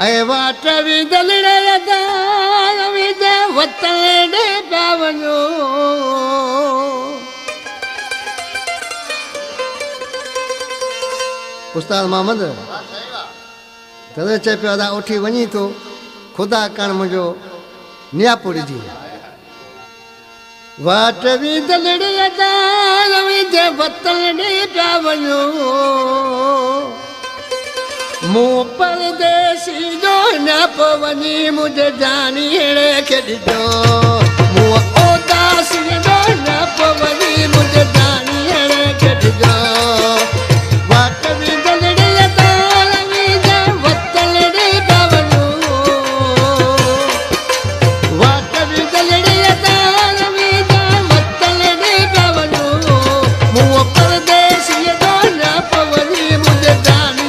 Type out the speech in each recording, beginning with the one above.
ऐं वाट विंदलड़े दार विंद वतन ॾे पिया वञो उस्ताद मोहम्मद तॾहिं चए पियो अदा उठी वञी थो ख़ुदा कण मुंहिंजो नियापुर जी वाट विंदलड़े दार विंद वतन ॾे पिया वञो मूं परदेसी जो न पवनी मुझे जानी हेड़े खे ॾिजो मूं उदासी जो न पवनी मुझे जानी हेड़े खे ॾिजो वाट विंदलड़े दार विंद वतन ॾे पिया वञो वाट विंदलड़े दार विंद वतन ॾे पिया वञो मूं परदेसी जो न पवनी मुझे जानी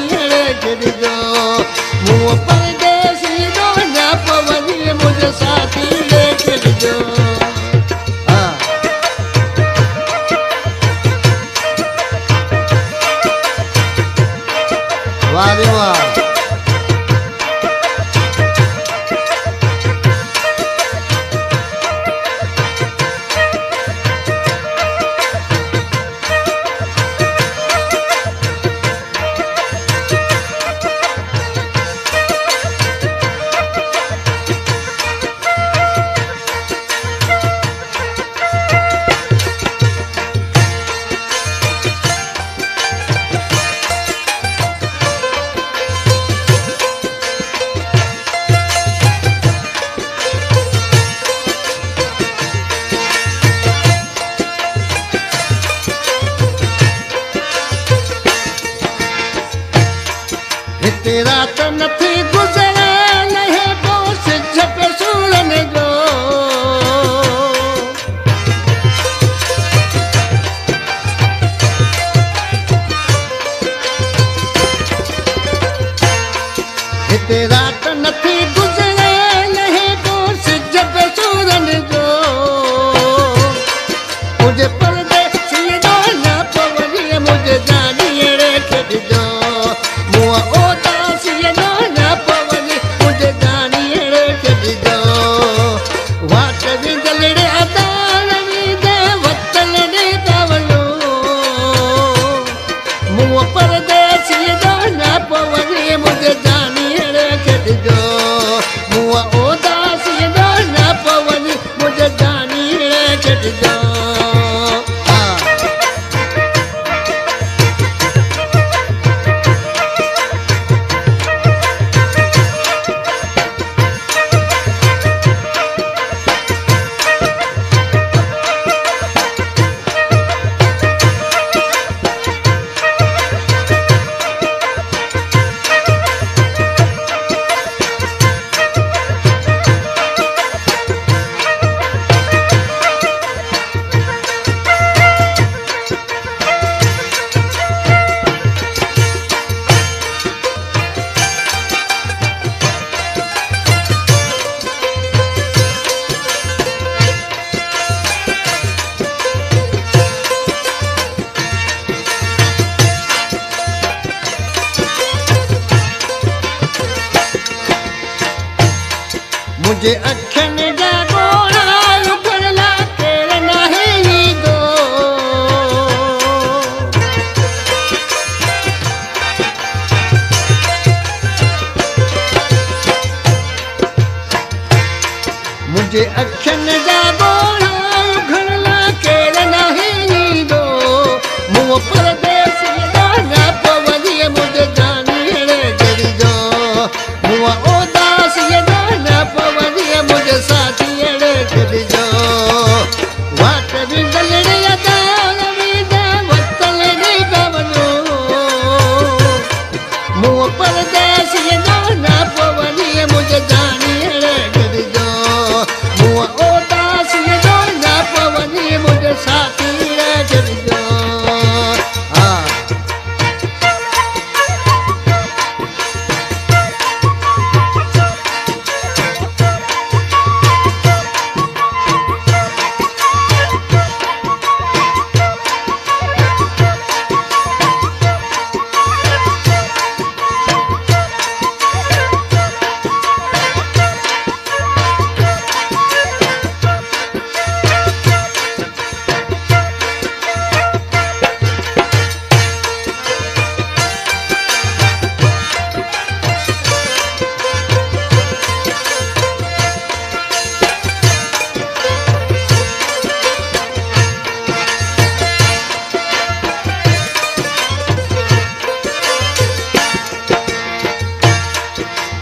मूं परदेसी जो न पवनी मुझे साथी लेके ॾिजो वाह रे वाह रात नथी गुज़रे लहे पोइ सिज पे सूरन जो हिते रात नथी गुज़रे लहे पोइ सिज पे सूरन जो मुझे परदेसी जो न पवनी मुझे जानी हेड़े खे ॾिजो मुझे अखियुनि जा ॻोढ़ा लुकण लाइ केरु नाहे ईंदो मुझे अखियुनि जा ॻोढ़ा लुकण लाइ केरु नाहे ईंदो मूं परदेसी जो न पवनी मुझे जानी हेड़े खे ॾिजो मूं उदासी जो न पवनी मुझे साथी हेड़े खे ॾिजो वाट विंदलड़े दार विंद वतन ॾे पिया वञो मूं परदेसी जो न पवनी मुझे जानी हेड़े खे ॾिजो मूं उदासी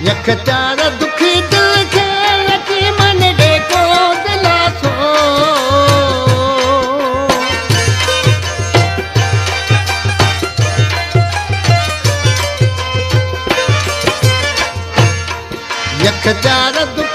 यख चार दुखी दिल खे रखी मन ॾेको दिलासो यख चार दुख